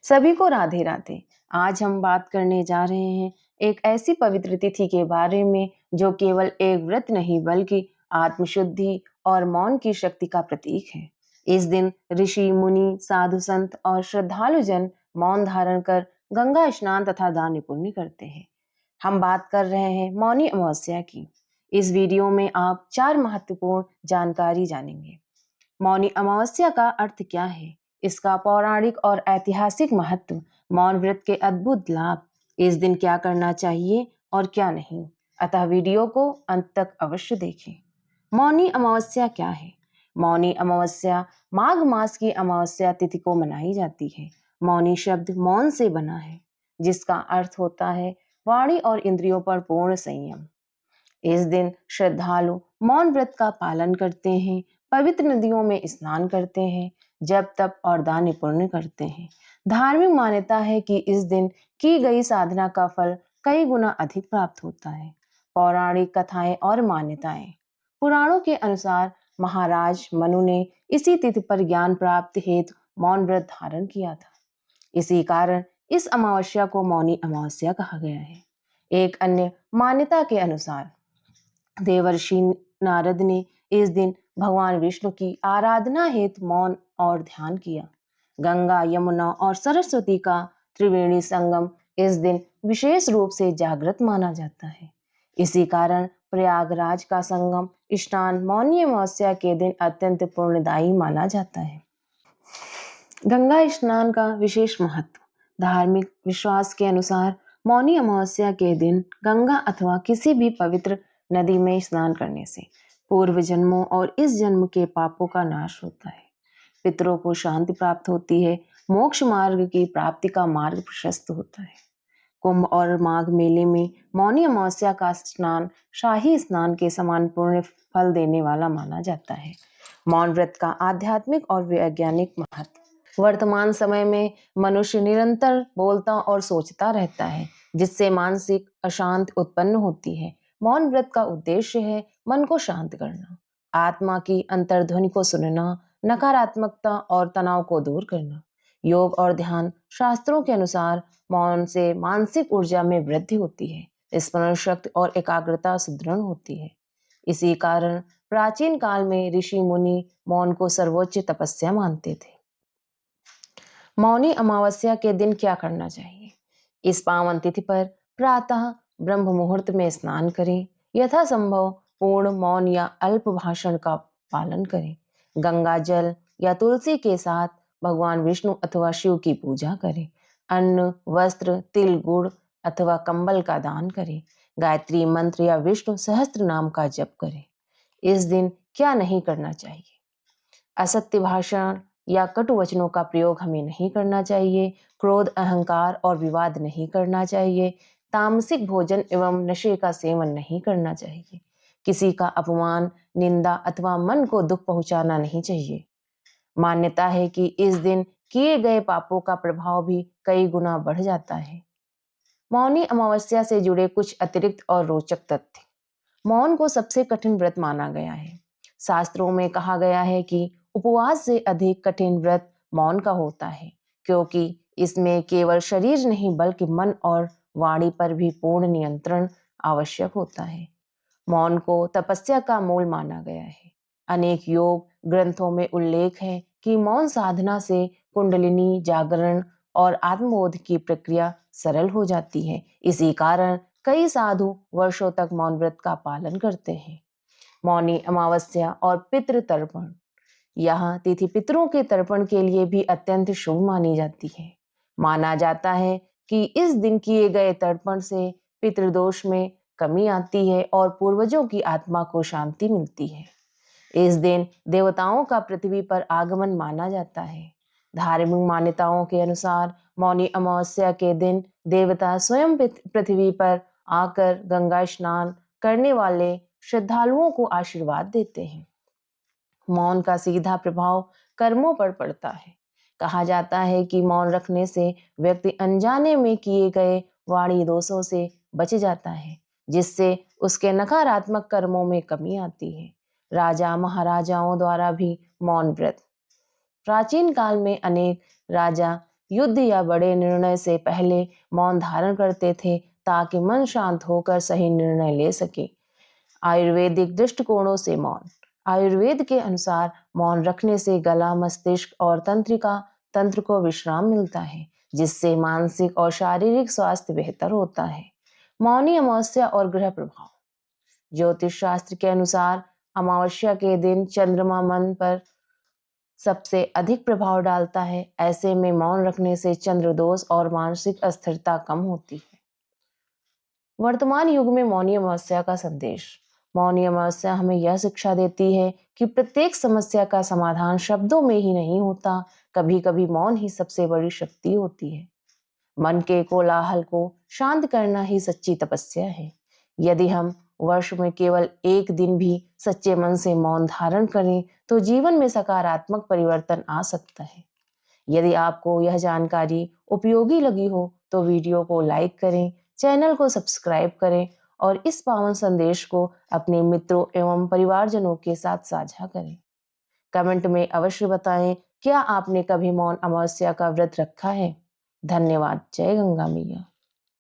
सभी को राधे राधे। आज हम बात करने जा रहे हैं एक ऐसी पवित्र तिथि के बारे में जो केवल एक व्रत नहीं बल्कि आत्मशुद्धि और मौन की शक्ति का प्रतीक है। इस दिन ऋषि मुनि साधु संत और श्रद्धालु जन मौन धारण कर गंगा स्नान तथा दान पुण्य करते हैं। हम बात कर रहे हैं मौनी अमावस्या की। इस वीडियो में आप 4 महत्वपूर्ण जानकारी जानेंगे। मौनी अमावस्या का अर्थ क्या है, इसका पौराणिक और ऐतिहासिक महत्व, मौन व्रत के अद्भुत लाभ, इस दिन क्या करना चाहिए और क्या नहीं। अतः वीडियो को अंत तक अवश्य देखें। मौनी अमावस्या क्या है? मौनी अमावस्या माघ मास की अमावस्या तिथि को मनाई जाती है। मौनी शब्द मौन से बना है, जिसका अर्थ होता है वाणी और इंद्रियों पर पूर्ण संयम। इस दिन श्रद्धालु मौन व्रत का पालन करते हैं, पवित्र नदियों में स्नान करते हैं, जप तप और दान पुण्य करते हैं। धार्मिक मान्यता है कि इस दिन की गई साधना का फल कई गुना अधिक प्राप्त होता है। पौराणिक कथाएं और मान्यताएं। पुराणों के अनुसार महाराज मनु ने इसी तिथि पर ज्ञान प्राप्ति हेतु मौन व्रत धारण किया था। इसी कारण इस अमावस्या को मौनी अमावस्या कहा गया है। एक अन्य मान्यता के अनुसार देवर्षि नारद ने इस दिन भगवान विष्णु की आराधना हेतु मौन और ध्यान किया। गंगा यमुना और सरस्वती का त्रिवेणी संगम इस दिन विशेष रूप से जागृत माना जाता है। इसी कारण प्रयागराज का संगम स्नान मौनी अमावस्या के दिन अत्यंत पुण्यदायी माना जाता है। गंगा स्नान का विशेष महत्व। धार्मिक विश्वास के अनुसार मौनी अमावस्या के दिन गंगा अथवा किसी भी पवित्र नदी में स्नान करने से पूर्व जन्मों और इस जन्म के पापों का नाश होता है, पितरों को शांति प्राप्त होती है, मोक्ष मार्ग की प्राप्ति का मार्ग प्रशस्त होता है। कुंभ और माघ मेले में मौनी अमावस्या का स्नान शाही स्नान के समान पुण्य फल देने वाला माना जाता है। मौन व्रत का आध्यात्मिक और वैज्ञानिक महत्व। वर्तमान समय में मनुष्य निरंतर बोलता और सोचता रहता है, जिससे मानसिक अशांति उत्पन्न होती है। मौन व्रत का उद्देश्य है मन को शांत करना, आत्मा की अंतर्ध्वनि को सुनना, नकारात्मकता और तनाव को दूर करना। योग और ध्यान शास्त्रों के अनुसार मौन से मानसिक ऊर्जा में वृद्धि होती है, स्मरण शक्ति और एकाग्रता सुदृढ़ होती है। इसी कारण प्राचीन काल में ऋषि मुनि मौन को सर्वोच्च तपस्या मानते थे। मौनी अमावस्या के दिन क्या करना चाहिए? इस पावन तिथि पर प्रातः ब्रह्म मुहूर्त में स्नान करें, यथासंभव पूर्ण मौन या अल्प भाषण का पालन करें, गंगा जल या तुलसी के साथ भगवान विष्णु अथवा शिव की पूजा करें, अन्न वस्त्र तिल गुड़ अथवा कंबल का दान करें, गायत्री मंत्र या विष्णु सहस्त्र नाम का जप करें। इस दिन क्या नहीं करना चाहिए? असत्य भाषण या कटु वचनों का प्रयोग हमें नहीं करना चाहिए, क्रोध अहंकार और विवाद नहीं करना चाहिए, तामसिक भोजन एवं नशे का सेवन नहीं करना चाहिए, किसी का अपमान निंदा अथवा मन को दुख पहुंचाना नहीं चाहिए। मान्यता है कि इस दिन किए गए पापों का प्रभाव भी कई गुना बढ़ जाता है। मौनी अमावस्या से जुड़े कुछ अतिरिक्त और रोचक तथ्य। मौन को सबसे कठिन व्रत माना गया है। शास्त्रों में कहा गया है कि उपवास से अधिक कठिन व्रत मौन का होता है, क्योंकि इसमें केवल शरीर नहीं बल्कि मन और वाणी पर भी पूर्ण नियंत्रण आवश्यक होता है। मौन को तपस्या का मूल माना गया है। अनेक योग ग्रंथों में उल्लेख है कि मौन साधना से कुंडलिनी जागरण और आत्मबोध की प्रक्रिया सरल हो जाती है। इसी कारण कई साधु वर्षों तक मौन व्रत का पालन करते हैं। मौनी अमावस्या और पितृ तर्पण। यहाँ तिथि पितरों के तर्पण के लिए भी अत्यंत शुभ मानी जाती है। माना जाता है कि इस दिन किए गए तर्पण से पितृदोष में कमी आती है और पूर्वजों की आत्मा को शांति मिलती है। इस दिन देवताओं का पृथ्वी पर आगमन माना जाता है। धार्मिक मान्यताओं के अनुसार मौनी अमावस्या के दिन देवता स्वयं पृथ्वी पर आकर गंगा स्नान करने वाले श्रद्धालुओं को आशीर्वाद देते हैं। मौन का सीधा प्रभाव कर्मों पर पड़ता है। कहा जाता है कि मौन रखने से व्यक्ति अनजाने में किए गए वाणी दोषों से बच जाता है, जिससे उसके नकारात्मक कर्मों में कमी आती है। राजा महाराजाओं द्वारा भी मौन व्रत। प्राचीन काल में अनेक राजा युद्ध या बड़े निर्णय से पहले मौन धारण करते थे ताकि मन शांत होकर सही निर्णय ले सके। आयुर्वेदिक दृष्टिकोणों से मौन। आयुर्वेद के अनुसार मौन रखने से गला, मस्तिष्क और तंत्रिका तंत्र को विश्राम मिलता है, जिससे मानसिक और शारीरिक स्वास्थ्य बेहतर होता है। मौनी अमावस्या और ग्रह प्रभाव। ज्योतिष शास्त्र के अनुसार अमावस्या के दिन चंद्रमा मन पर सबसे अधिक प्रभाव डालता है। ऐसे में मौन रखने से चंद्र दोष और मानसिक अस्थिरता कम होती है। वर्तमान युग में मौनी अमावस्या का संदेश। मौनी अमावस्या हमें यह शिक्षा देती है कि प्रत्येक समस्या का समाधान शब्दों में ही नहीं होता, कभी कभी मौन ही सबसे बड़ी शक्ति होती है। मन के कोलाहल को शांत करना ही सच्ची तपस्या है। यदि हम वर्ष में केवल एक दिन भी सच्चे मन से मौन धारण करें तो जीवन में सकारात्मक परिवर्तन आ सकता है। यदि आपको यह जानकारी उपयोगी लगी हो तो वीडियो को लाइक करें, चैनल को सब्सक्राइब करें और इस पावन संदेश को अपने मित्रों एवं परिवारजनों के साथ साझा करें। कमेंट में अवश्य बताएं, क्या आपने कभी मौन अमावस्या का व्रत रखा है? धन्यवाद। जय गंगा मैया।